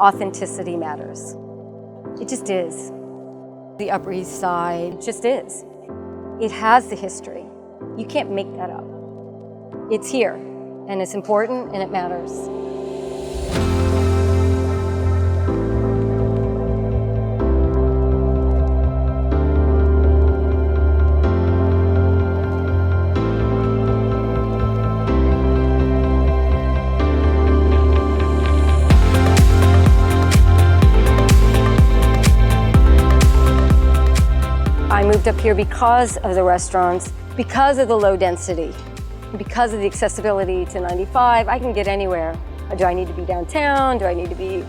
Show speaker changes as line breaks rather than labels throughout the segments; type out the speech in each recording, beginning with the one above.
authenticity matters. It just is. The Upper East Side just is. It has the history. You can't make that up. It's here, and it's important, and it matters. I moved up here because of the restaurants, because of the low density, because of the accessibility to 95. I can get anywhere. Do I need to be downtown? Do I need to be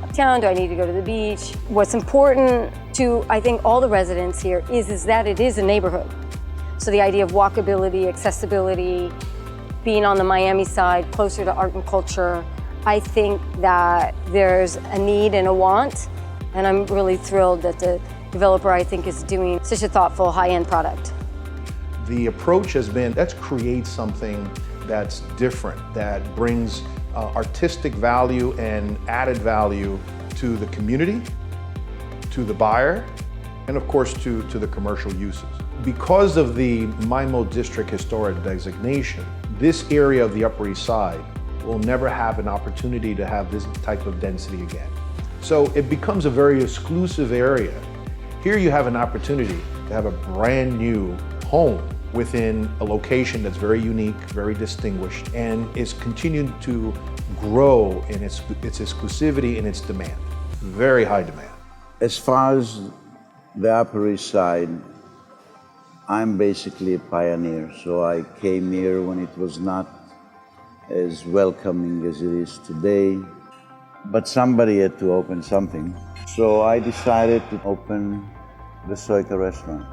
uptown? Do I need to go to the beach? What's important to, I think, all the residents here is that it is a neighborhood. So the idea of walkability, accessibility, being on the Miami side, closer to art and culture, I think that there's a need and a want, and I'm really thrilled that the developer, I think, is doing such a thoughtful, high-end product.
The approach has been, let's create something that's different, that brings artistic value and added value to the community, to the buyer, and of course to the commercial uses. Because of the MIMO District Historic designation, this area of the Upper East Side will never have an opportunity to have this type of density again. So it becomes a very exclusive area. Here you have an opportunity to have a brand new home within a location that's very unique, very distinguished, and is continuing to grow in its exclusivity and its demand. Very high demand.
As far as the Upper East Side, I'm basically a pioneer. So I came here when it was not as welcoming as it is today, but somebody had to open something. So I decided to open the Soika restaurant.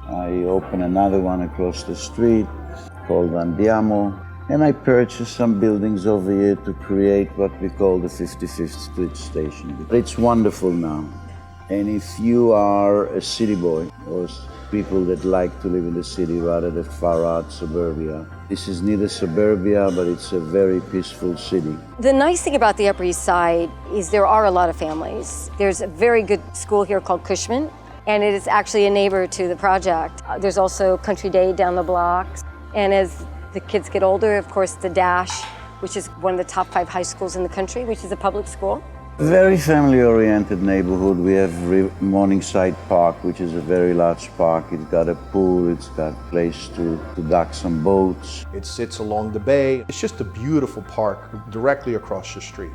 I opened another one across the street called Andiamo, and I purchased some buildings over here to create what we call the 55th Street Station. It's wonderful now. And if you are a city boy or people that like to live in the city rather than far out suburbia, this is neither suburbia, but it's a very peaceful city.
The nice thing about the Upper East Side is there are a lot of families. There's a very good school here called Cushman, and it is actually a neighbor to the project. There's also Country Day down the block. And as the kids get older, of course, the Dash, which is one of the top 5 high schools in the country, which is a public school.
Very family-oriented neighborhood. We have Morningside Park, which is a very large park. It's got a pool, it's got a place to dock some boats.
It sits along the bay. It's just a beautiful park directly across the street.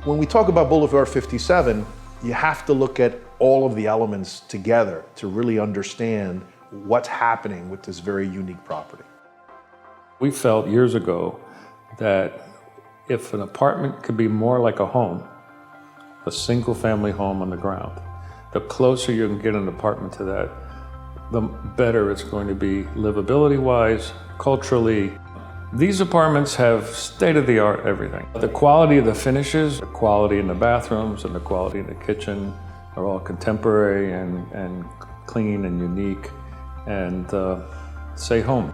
When we talk about Boulevard 57, you have to look at all of the elements together to really understand what's happening with this very unique property.
We felt years ago that if an apartment could be more like a home, a single family home on the ground, the closer you can get an apartment to that, the better it's going to be livability-wise, culturally. These apartments have state-of-the-art everything. The quality of the finishes, the quality in the bathrooms, and the quality in the kitchen are all contemporary and clean and unique and say home.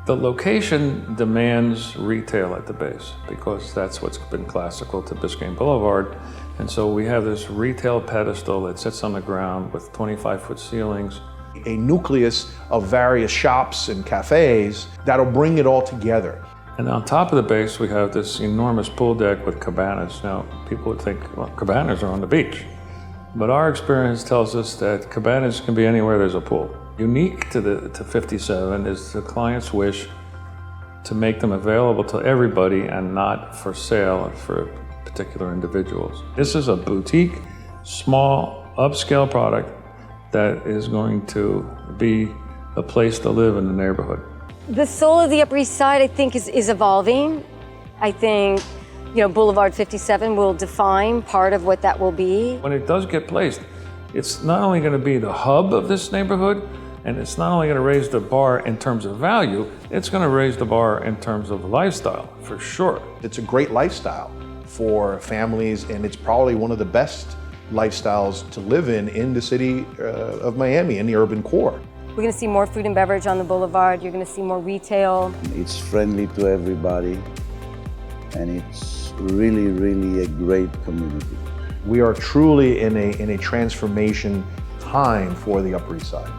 The location demands retail at the base because that's what's been classical to Biscayne Boulevard. And so we have this retail pedestal that sits on the ground with 25-foot ceilings.
A nucleus of various shops and cafes that'll bring it all together.
And on top of the base, we have this enormous pool deck with cabanas. Now, people would think, well, cabanas are on the beach. But our experience tells us that cabanas can be anywhere there's a pool. Unique to 57 is the client's wish to make them available to everybody and not for sale for particular individuals. This is a boutique, small, upscale product that is going to be a place to live in the neighborhood.
The soul of the Upper East Side, I think, is evolving. I think, Boulevard 57 will define part of what that will be.
When it does get placed, it's not only going to be the hub of this neighborhood, and it's not only going to raise the bar in terms of value, it's going to raise the bar in terms of lifestyle, for sure.
It's a great lifestyle for families, and it's probably one of the best lifestyles to live in the city of Miami, in the urban core.
We're going to see more food and beverage on the boulevard. You're going to see more retail.
It's friendly to everybody, and it's really, really a great community.
We are truly in a transformation time for the Upper East Side.